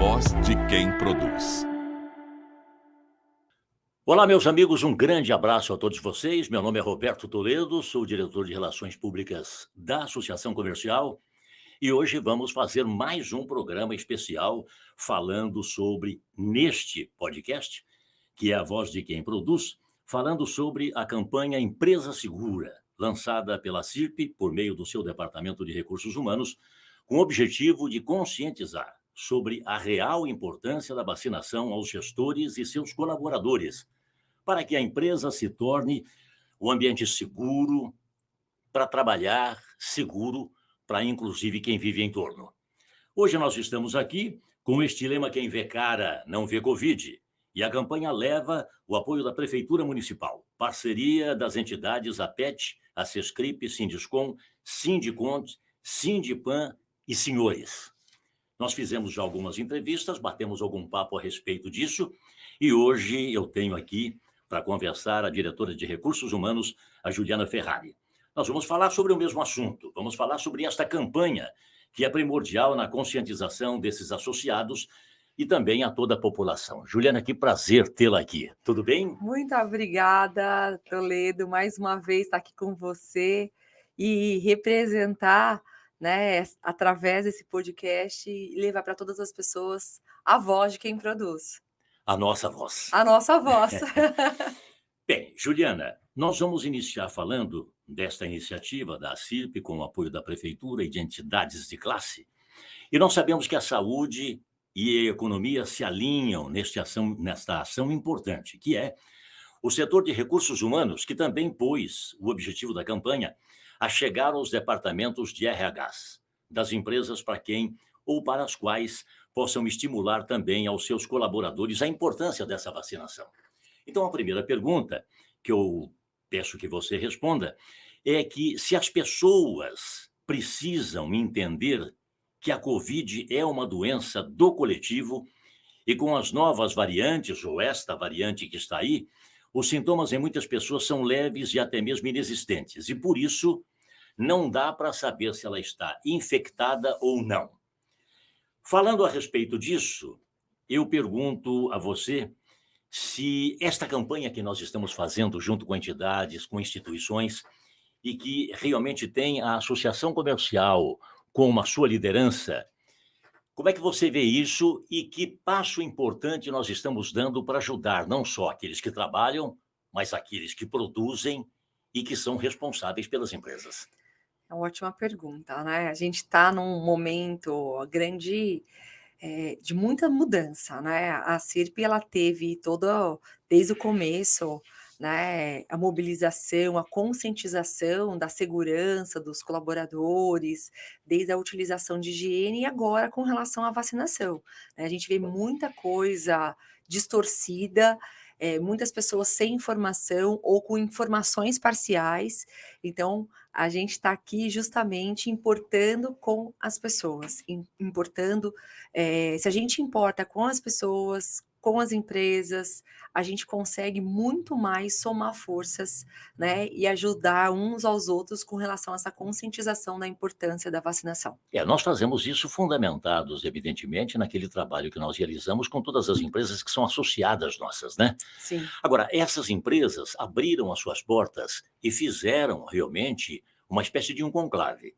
voz de quem produz. Olá, meus amigos, um grande abraço a todos vocês. Meu nome é Roberto Toledo, sou diretor de Relações Públicas da Associação Comercial e hoje vamos fazer mais um programa especial falando sobre, neste podcast, que é a voz de quem produz, falando sobre a campanha Empresa Segura, lançada pela CIRP por meio do seu Departamento de Recursos Humanos, com o objetivo de conscientizar sobre a real importância da vacinação aos gestores e seus colaboradores, para que a empresa se torne um ambiente seguro para trabalhar, seguro para inclusive quem vive em torno. Hoje nós estamos aqui com este lema: quem vê cara não vê Covid. E a campanha leva o apoio da Prefeitura Municipal, parceria das entidades APET, a Sescrip, Sindiscom, Sindicont, Sindipan e Senhores. Nós fizemos já algumas entrevistas, batemos algum papo a respeito disso, e hoje eu tenho aqui para conversar a diretora de Recursos Humanos, a Juliana Ferrari. Nós vamos falar sobre o mesmo assunto, vamos falar sobre esta campanha, que é primordial na conscientização desses associados e também a toda a população. Juliana, que prazer tê-la aqui. Tudo bem? Muito obrigada, Toledo, mais uma vez estar aqui com você e representar, né, através desse podcast e levar para todas as pessoas a voz de quem produz. A nossa voz. A nossa voz. Bem, Juliana, nós vamos iniciar falando desta iniciativa da CIRP com o apoio da Prefeitura e de entidades de classe. E nós sabemos que a saúde e a economia se alinham nesta ação importante, que é o setor de recursos humanos, que também pôs o objetivo da campanha a chegar aos departamentos de RHs das empresas para quem ou para as quais possam estimular também aos seus colaboradores a importância dessa vacinação. Então, a primeira pergunta que eu peço que você responda é que se as pessoas precisam entender que a Covid é uma doença do coletivo e com as novas variantes, ou esta variante que está aí, os sintomas em muitas pessoas são leves e até mesmo inexistentes. E por isso, não dá para saber se ela está infectada ou não. Falando a respeito disso, eu pergunto a você se esta campanha que nós estamos fazendo junto com entidades, com instituições, e que realmente tem a Associação Comercial com a sua liderança, como é que você vê isso e que passo importante nós estamos dando para ajudar não só aqueles que trabalham, mas aqueles que produzem e que são responsáveis pelas empresas? É uma ótima pergunta, né? A gente está num momento grande de muita mudança, né? A CIRP, ela teve desde o começo, né, a mobilização, a conscientização da segurança dos colaboradores, desde a utilização de higiene e agora com relação à vacinação, né? A gente vê muita coisa distorcida, muitas pessoas sem informação ou com informações parciais. Então, a gente está aqui justamente importando com as pessoas, importando. Se a gente importa com as pessoas, com as empresas, a gente consegue muito mais somar forças, né, e ajudar uns aos outros com relação a essa conscientização da importância da vacinação. Nós fazemos isso fundamentados, evidentemente, naquele trabalho que nós realizamos com todas as empresas que são associadas nossas, né? Sim. Agora, essas empresas abriram as suas portas e fizeram realmente uma espécie de um conclave,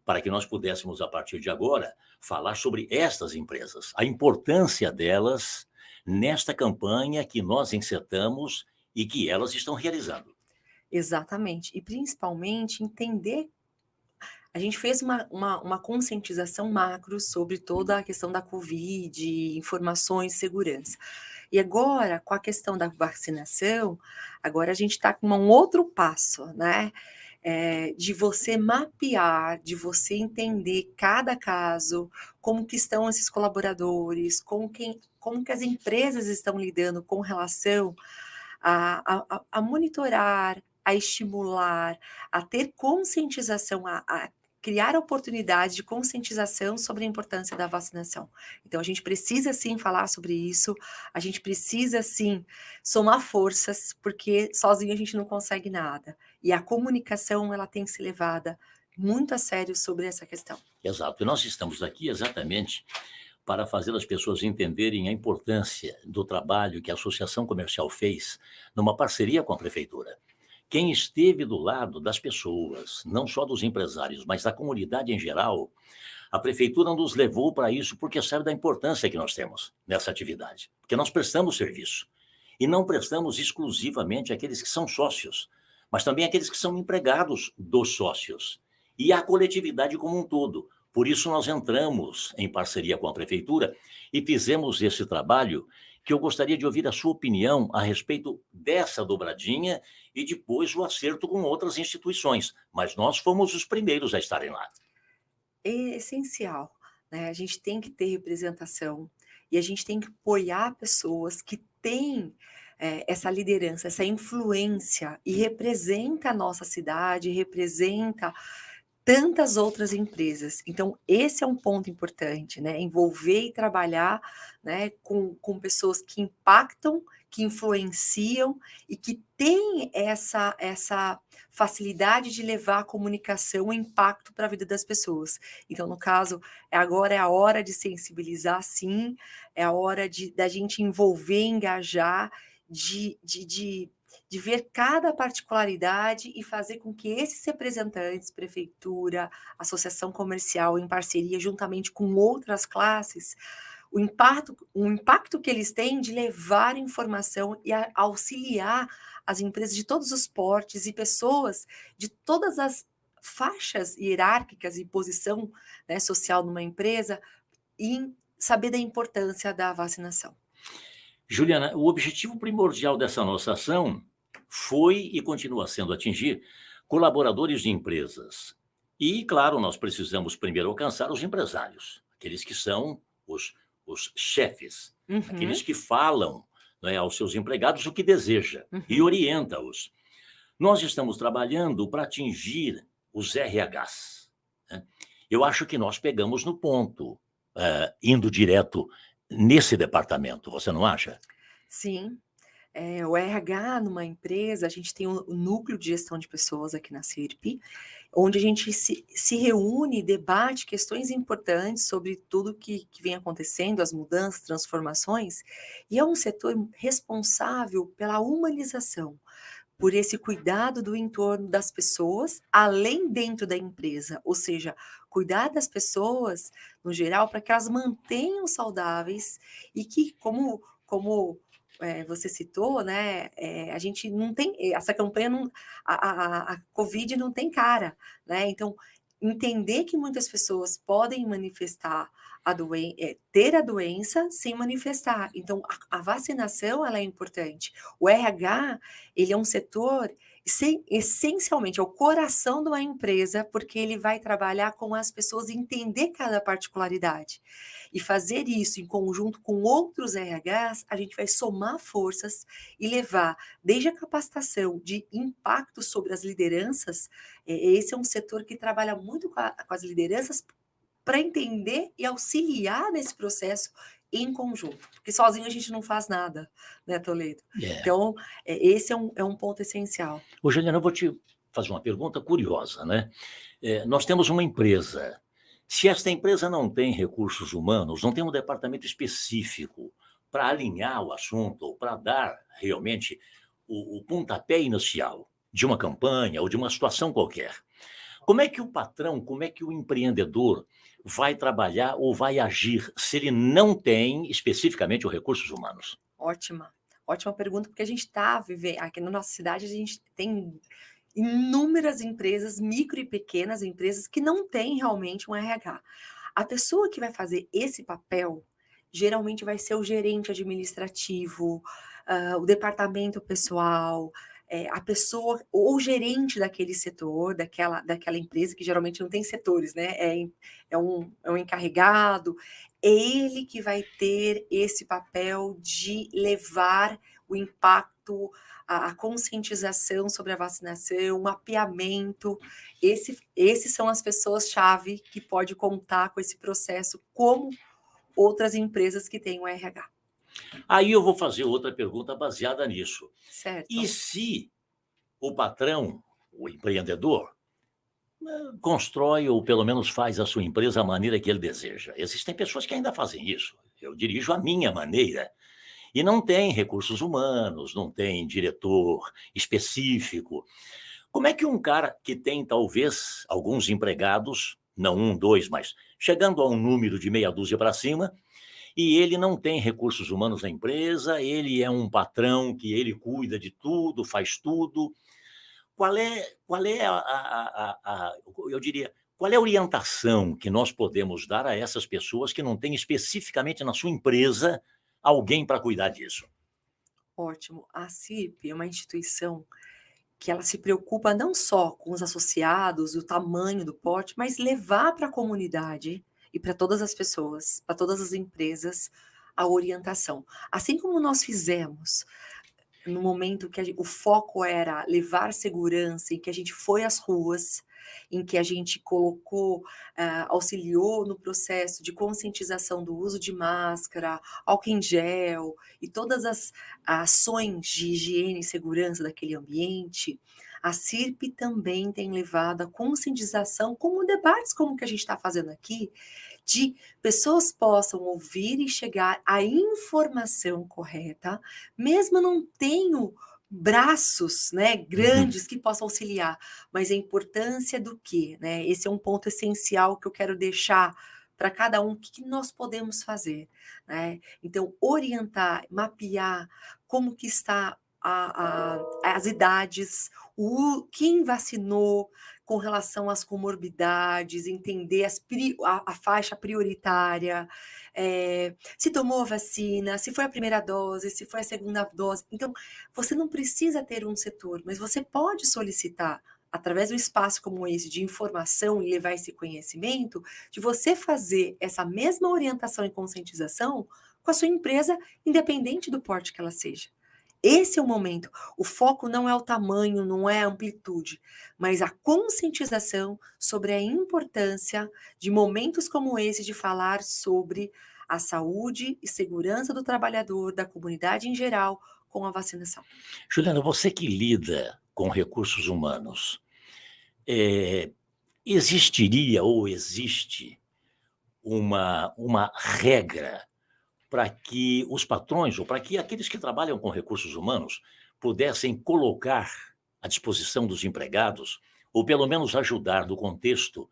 para que nós pudéssemos, a partir de agora, falar sobre estas empresas, a importância delas nesta campanha que nós encetamos e que elas estão realizando. Exatamente. E principalmente entender. A gente fez uma conscientização macro sobre toda a questão da Covid, informações, segurança. E agora, com a questão da vacinação, agora a gente está com um outro passo, né? De você mapear, de você entender cada caso, como que estão esses colaboradores, como que as empresas estão lidando com relação a monitorar, a estimular, a ter conscientização, a criar oportunidade de conscientização sobre a importância da vacinação. Então, a gente precisa sim falar sobre isso, a gente precisa sim somar forças, porque sozinho a gente não consegue nada. E a comunicação, ela tem que ser levada muito a sério sobre essa questão. Exato. E nós estamos aqui exatamente para fazer as pessoas entenderem a importância do trabalho que a Associação Comercial fez numa parceria com a prefeitura. Quem esteve do lado das pessoas, não só dos empresários, mas da comunidade em geral, a prefeitura nos levou para isso porque sabe da importância que nós temos nessa atividade. Porque nós prestamos serviço. E não prestamos exclusivamente àqueles que são sócios, mas também àqueles que são empregados dos sócios. E à coletividade como um todo. Por isso nós entramos em parceria com a prefeitura e fizemos esse trabalho que eu gostaria de ouvir a sua opinião a respeito dessa dobradinha e depois o acerto com outras instituições. Mas nós fomos os primeiros a estarem lá. É essencial, né? A gente tem que ter representação e a gente tem que apoiar pessoas que têm essa liderança, essa influência e representa a nossa cidade, representa tantas outras empresas. Então, esse é um ponto importante, né? Envolver e trabalhar, né, com pessoas que impactam, que influenciam e que têm essa facilidade de levar a comunicação, o impacto para a vida das pessoas. Então, no caso, agora é a hora de sensibilizar, sim, é a hora da gente envolver, engajar, de ver cada particularidade e fazer com que esses representantes, prefeitura, associação comercial, em parceria, juntamente com outras classes, o impacto que eles têm de levar informação e auxiliar as empresas de todos os portes e pessoas de todas as faixas hierárquicas e posição, né, social numa empresa, em saber da importância da vacinação. Juliana, o objetivo primordial dessa nossa ação foi e continua sendo atingir colaboradores de empresas. E, claro, nós precisamos primeiro alcançar os empresários, aqueles que são os chefes, aqueles que falam, né, aos seus empregados o que deseja e orienta-os. Nós estamos trabalhando para atingir os RHs. Né? Eu acho que nós pegamos no ponto, indo direto nesse departamento, você não acha? Sim. O RH numa empresa, a gente tem um núcleo de gestão de pessoas aqui na CIRP, onde a gente se reúne, debate questões importantes sobre tudo que vem acontecendo, as mudanças, transformações, e é um setor responsável pela humanização, por esse cuidado do entorno das pessoas, além dentro da empresa, ou seja, cuidar das pessoas, no geral, para que elas mantenham saudáveis e que, como você citou, né? A gente não tem essa campanha, a Covid não tem cara, né? Então, entender que muitas pessoas podem manifestar ter a doença sem manifestar. Então, a vacinação ela é importante. O RH ele é um setor essencialmente é o coração de uma empresa, porque ele vai trabalhar com as pessoas e entender cada particularidade. E fazer isso em conjunto com outros RHs, a gente vai somar forças e levar desde a capacitação de impacto sobre as lideranças. Esse é um setor que trabalha muito com as lideranças para entender e auxiliar nesse processo em conjunto, porque sozinho a gente não faz nada, né, Toledo? Então, esse é um ponto essencial. Ô, Juliana, eu vou te fazer uma pergunta curiosa, né? Nós temos uma empresa. Se esta empresa não tem recursos humanos, não tem um departamento específico para alinhar o assunto ou para dar realmente o pontapé inicial de uma campanha ou de uma situação qualquer, como é que o patrão, como é que o empreendedor vai trabalhar ou vai agir se ele não tem especificamente os recursos humanos? Ótima pergunta, porque a gente está vivendo, aqui na nossa cidade, a gente tem inúmeras empresas, micro e pequenas empresas, que não têm realmente um RH. A pessoa que vai fazer esse papel, geralmente vai ser o gerente administrativo, o departamento pessoal, a pessoa, ou o gerente daquele setor, daquela empresa, que geralmente não tem setores, né? É um encarregado, é ele que vai ter esse papel de levar o impacto, a conscientização sobre a vacinação, o mapeamento. Esses são as pessoas-chave que pode contar com esse processo, como outras empresas que têm o RH. Aí eu vou fazer outra pergunta baseada nisso. Certo. E se o patrão, o empreendedor, constrói ou pelo menos faz a sua empresa à maneira que ele deseja. Existem pessoas que ainda fazem isso. Eu dirijo a minha maneira. E não tem recursos humanos, não tem diretor específico. Como é que um cara que tem talvez alguns empregados, não um, dois, mas chegando a um número de meia dúzia para cima, e ele não tem recursos humanos na empresa, ele é um patrão que ele cuida de tudo, faz tudo. Qual é eu diria, qual é a orientação que nós podemos dar a essas pessoas que não têm especificamente na sua empresa alguém para cuidar disso? Ótimo. A CIP é uma instituição que ela se preocupa não só com os associados, o tamanho do porte, mas levar para a comunidade e para todas as pessoas, para todas as empresas, a orientação. Assim como nós fizemos no momento que o foco era levar segurança, em que a gente foi às ruas, em que a gente colocou, auxiliou no processo de conscientização do uso de máscara, álcool em gel e todas as ações de higiene e segurança daquele ambiente, a CIRP também tem levado a conscientização, como debates como o que a gente está fazendo aqui, de pessoas possam ouvir e chegar à informação correta, mesmo não tendo braços, né, Uhum. grandes que possam auxiliar, mas a importância do quê, né? Esse é um ponto essencial que eu quero deixar para cada um, o que nós podemos fazer, né? Então, orientar, mapear como que está as idades, quem vacinou com relação às comorbidades, entender a faixa prioritária, se tomou a vacina, se foi a primeira dose, se foi a segunda dose. Então, você não precisa ter um setor, mas você pode solicitar, através de um espaço como esse de informação e levar esse conhecimento, de você fazer essa mesma orientação e conscientização com a sua empresa, independente do porte que ela seja. Esse é o momento. O foco não é o tamanho, não é a amplitude, mas a conscientização sobre a importância de momentos como esse de falar sobre a saúde e segurança do trabalhador, da comunidade em geral, com a vacinação. Juliana, você que lida com recursos humanos, eh, existiria ou existe uma regra para que os patrões ou para que aqueles que trabalham com recursos humanos pudessem colocar à disposição dos empregados, ou pelo menos ajudar no contexto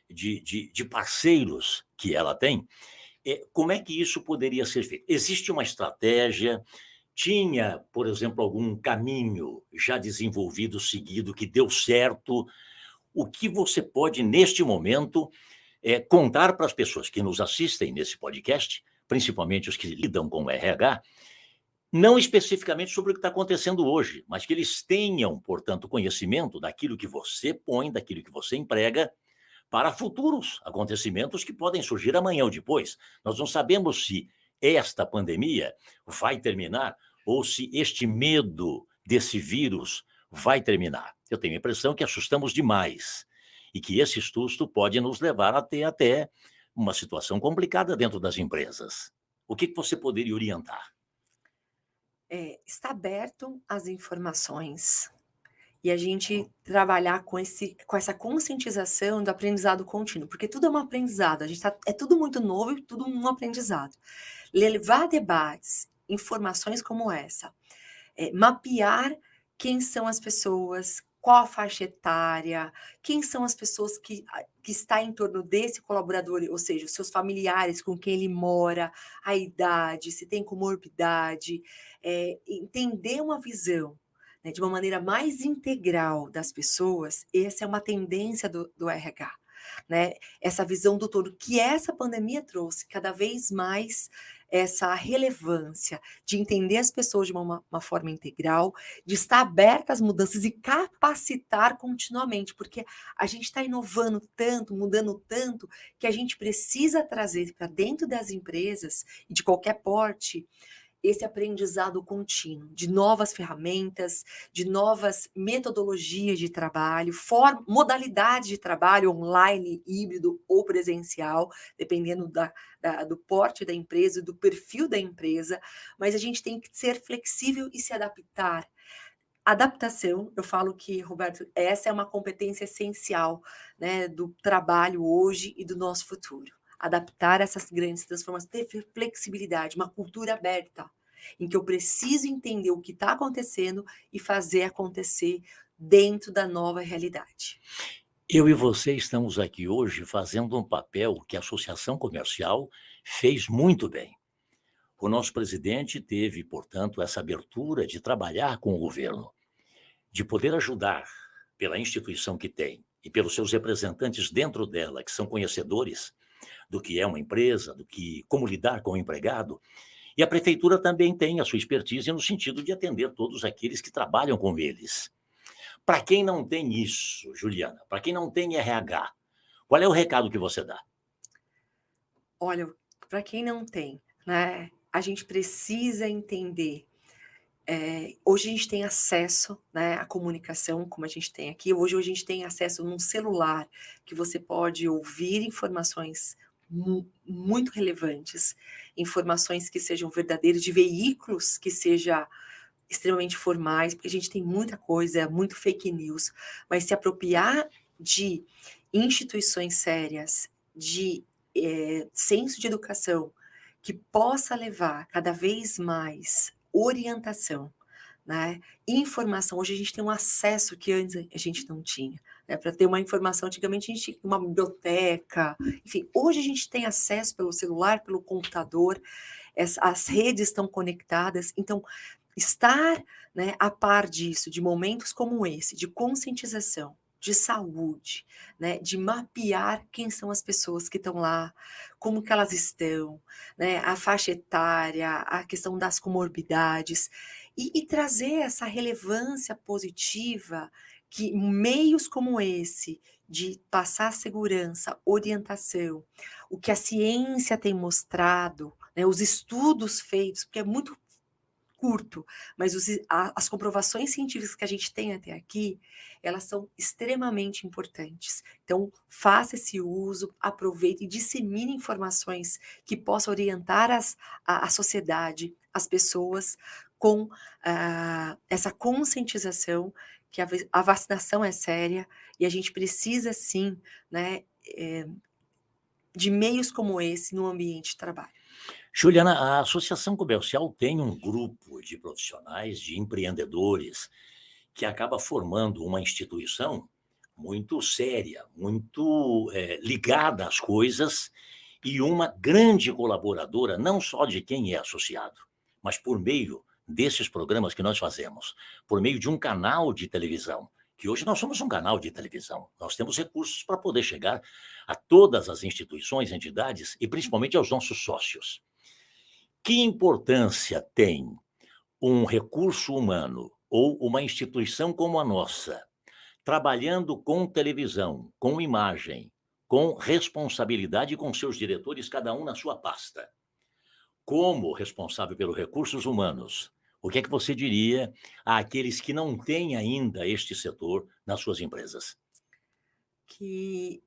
de parceiros que ela tem, como é que isso poderia ser feito? Existe uma estratégia? Tinha, por exemplo, algum caminho já desenvolvido, seguido, que deu certo? O que você pode, neste momento, contar para as pessoas que nos assistem nesse podcast, principalmente os que lidam com o RH, não especificamente sobre o que está acontecendo hoje, mas que eles tenham, portanto, conhecimento daquilo que você põe, daquilo que você emprega, para futuros acontecimentos que podem surgir amanhã ou depois. Nós não sabemos se esta pandemia vai terminar ou se este medo desse vírus vai terminar. Eu tenho a impressão que assustamos demais e que esse susto pode nos levar a ter até uma situação complicada dentro das empresas. O que você poderia orientar? Está aberto às informações e a gente trabalhar com essa conscientização do aprendizado contínuo, porque tudo é um aprendizado, é tudo muito novo e tudo um aprendizado. Levar debates, informações como essa, mapear quem são as pessoas, qual a faixa etária, quem são as pessoas que está em torno desse colaborador, ou seja, os seus familiares com quem ele mora, a idade, se tem comorbidade, entender uma visão, né, de uma maneira mais integral das pessoas, essa é uma tendência do RH. Né? Essa visão do todo que essa pandemia trouxe cada vez mais essa relevância de entender as pessoas de uma forma integral, de estar aberta às mudanças e capacitar continuamente, porque a gente está inovando tanto, mudando tanto, que a gente precisa trazer para dentro das empresas e de qualquer porte esse aprendizado contínuo, de novas ferramentas, de novas metodologias de trabalho, modalidades de trabalho online, híbrido ou presencial, dependendo do porte da empresa, do perfil da empresa, mas a gente tem que ser flexível e se adaptar. Adaptação, eu falo que, Roberto, essa é uma competência essencial, né, do trabalho hoje e do nosso futuro. Adaptar essas grandes transformações, ter flexibilidade, uma cultura aberta, em que eu preciso entender o que está acontecendo e fazer acontecer dentro da nova realidade. Eu e você estamos aqui hoje fazendo um papel que a associação comercial fez muito bem. O nosso presidente teve, portanto, essa abertura de trabalhar com o governo, de poder ajudar pela instituição que tem e pelos seus representantes dentro dela, que são conhecedores do que é uma empresa, do que como lidar com o empregado. E a prefeitura também tem a sua expertise no sentido de atender todos aqueles que trabalham com eles. Para quem não tem isso, Juliana, para quem não tem RH, qual é o recado que você dá? Olha, para quem não tem, né, a gente precisa entender. Hoje a gente tem acesso, né, à comunicação, como a gente tem aqui. Hoje a gente tem acesso num celular, que você pode ouvir informações muito relevantes, informações que sejam verdadeiras, de veículos que sejam extremamente formais, porque a gente tem muita coisa, muito fake news, mas se apropriar de instituições sérias, de senso de educação, que possa levar cada vez mais orientação, né, informação. Hoje a gente tem um acesso que antes a gente não tinha, né, para ter uma informação, antigamente a gente tinha uma biblioteca, enfim, hoje a gente tem acesso pelo celular, pelo computador, as redes estão conectadas, então estar, né, a par disso, de momentos como esse, de conscientização, de saúde, né, de mapear quem são as pessoas que estão lá, como que elas estão, né, a faixa etária, a questão das comorbidades, e trazer essa relevância positiva que meios como esse, de passar segurança, orientação, o que a ciência tem mostrado, né, os estudos feitos, porque é muito curto, mas as comprovações científicas que a gente tem até aqui, elas são extremamente importantes. Então, faça esse uso, aproveite e dissemine informações que possam orientar a sociedade, as pessoas, com essa conscientização que a vacinação é séria e a gente precisa, sim, né, de meios como esse no ambiente de trabalho. Juliana, a associação comercial tem um grupo de profissionais, de empreendedores, que acaba formando uma instituição muito séria, muito ligada às coisas e uma grande colaboradora, não só de quem é associado, mas por meio desses programas que nós fazemos, por meio de um canal de televisão, que hoje nós somos um canal de televisão. Nós temos recursos para poder chegar a todas as instituições, entidades e principalmente aos nossos sócios. Que importância tem um recurso humano ou uma instituição como a nossa, trabalhando com televisão, com imagem, com responsabilidade com seus diretores, cada um na sua pasta? Como responsável pelos recursos humanos, o que é que você diria àqueles que não têm ainda este setor nas suas empresas? Que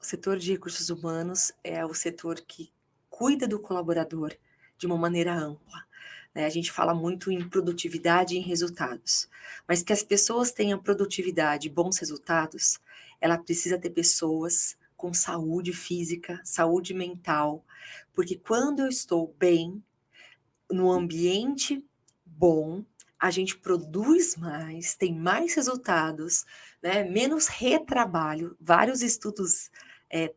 o setor de recursos humanos é o setor que cuida do colaborador de uma maneira ampla, né? A gente fala muito em produtividade e em resultados, mas que as pessoas tenham produtividade e bons resultados, ela precisa ter pessoas com saúde física, saúde mental, porque quando eu estou bem, no ambiente bom, a gente produz mais, tem mais resultados, né, menos retrabalho. Vários estudos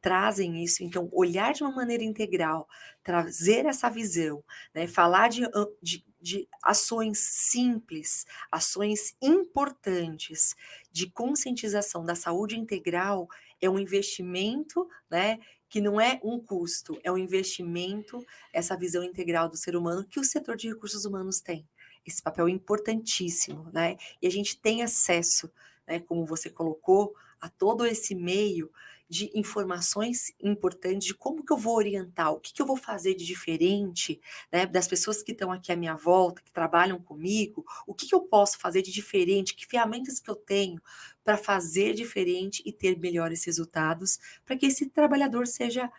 trazem isso. Então, olhar de uma maneira integral, trazer essa visão, né, falar de ações simples, ações importantes de conscientização da saúde integral é um investimento, né, que não é um custo, é um investimento, essa visão integral do ser humano que o setor de recursos humanos tem. Esse papel é importantíssimo, né? E a gente tem acesso, né, como você colocou, a todo esse meio de informações importantes, de como que eu vou orientar, o que que eu vou fazer de diferente, né, das pessoas que estão aqui à minha volta, que trabalham comigo, o que que eu posso fazer de diferente, que ferramentas que eu tenho para fazer diferente e ter melhores resultados, para que esse trabalhador seja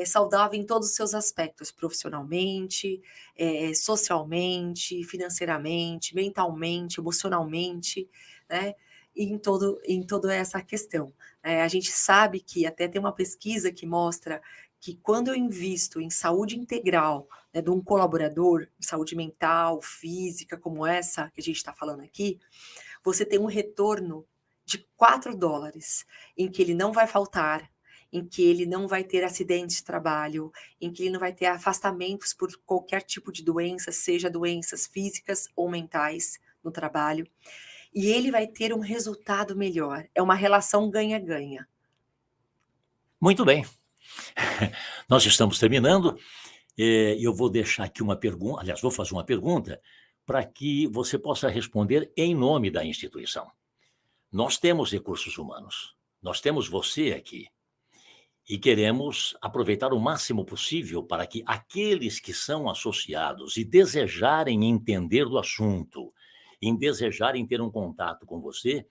saudável em todos os seus aspectos, profissionalmente, socialmente, financeiramente, mentalmente, emocionalmente, né? E em toda essa questão. A gente sabe que até tem uma pesquisa que mostra que quando eu invisto em saúde integral, né, de um colaborador, saúde mental, física, como essa que a gente está falando aqui, você tem um retorno de $4, em que ele não vai faltar, em que ele não vai ter acidentes de trabalho, em que ele não vai ter afastamentos por qualquer tipo de doença, seja doenças físicas ou mentais no trabalho, e ele vai ter um resultado melhor. É uma relação ganha-ganha. Muito bem. Nós estamos terminando. Eu vou deixar aqui uma pergunta, aliás, vou fazer uma pergunta para que você possa responder em nome da instituição. Nós temos recursos humanos, nós temos você aqui. E queremos aproveitar o máximo possível para que aqueles que são associados e desejarem entender do assunto, em desejarem ter um contato com você,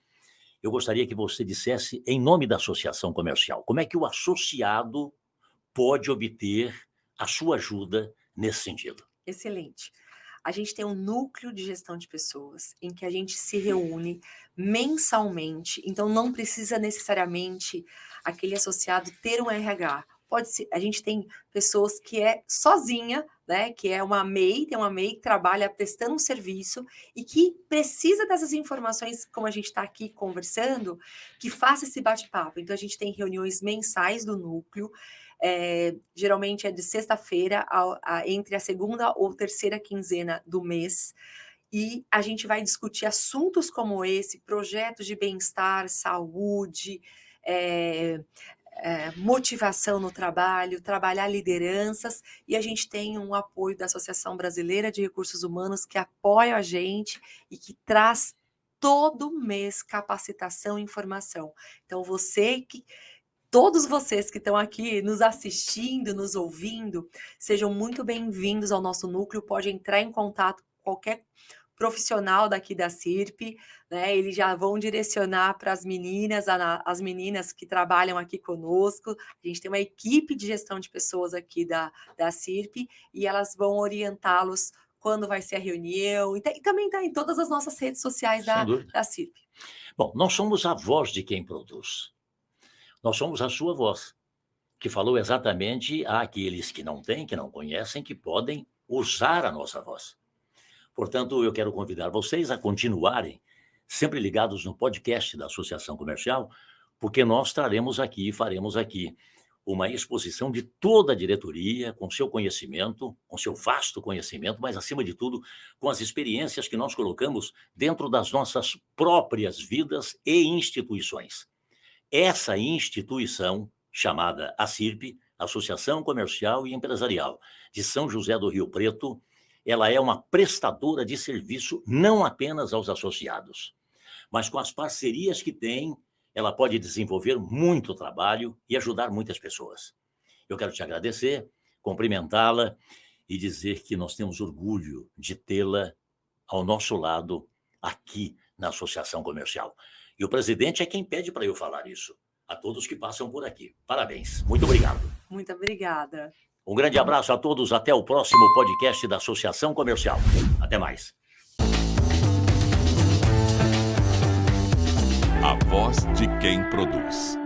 eu gostaria que você dissesse, em nome da associação comercial, como é que o associado pode obter a sua ajuda nesse sentido. Excelente. A gente tem um núcleo de gestão de pessoas em que a gente se reúne mensalmente, então não precisa necessariamente aquele associado ter um RH. Pode ser, a gente tem pessoas que é sozinha, né, que é uma MEI, tem uma MEI que trabalha prestando um serviço e que precisa dessas informações, como a gente está aqui conversando, que faça esse bate-papo. Então a gente tem reuniões mensais do núcleo, geralmente é de sexta-feira entre a segunda ou terceira quinzena do mês, e a gente vai discutir assuntos como esse, projetos de bem-estar, saúde, motivação no trabalho, trabalhar lideranças, e a gente tem um apoio da Associação Brasileira de Recursos Humanos que apoia a gente e que traz todo mês capacitação e informação. Então todos vocês que estão aqui nos assistindo, nos ouvindo, sejam muito bem-vindos ao nosso núcleo. Pode entrar em contato com qualquer profissional daqui da CIRP, né? Eles já vão direcionar para as meninas que trabalham aqui conosco. A gente tem uma equipe de gestão de pessoas aqui da CIRP e elas vão orientá-los quando vai ser a reunião. E também está em todas as nossas redes sociais da CIRP. Bom, nós somos a voz de quem produz. Nós somos a sua voz, que falou exatamente àqueles que não têm, que não conhecem, que podem usar a nossa voz. Portanto, eu quero convidar vocês a continuarem sempre ligados no podcast da Associação Comercial, porque nós traremos aqui e faremos aqui uma exposição de toda a diretoria, com seu conhecimento, com seu vasto conhecimento, mas, acima de tudo, com as experiências que nós colocamos dentro das nossas próprias vidas e instituições. Essa instituição, chamada ACIRP, Associação Comercial e Empresarial de São José do Rio Preto, ela é uma prestadora de serviço não apenas aos associados, mas com as parcerias que tem, ela pode desenvolver muito trabalho e ajudar muitas pessoas. Eu quero te agradecer, cumprimentá-la e dizer que nós temos orgulho de tê-la ao nosso lado aqui na Associação Comercial. E o presidente é quem pede para eu falar isso, a todos que passam por aqui. Parabéns. Muito obrigado. Muito obrigada. Um grande abraço a todos. Até o próximo podcast da Associação Comercial. Até mais. A voz de quem produz.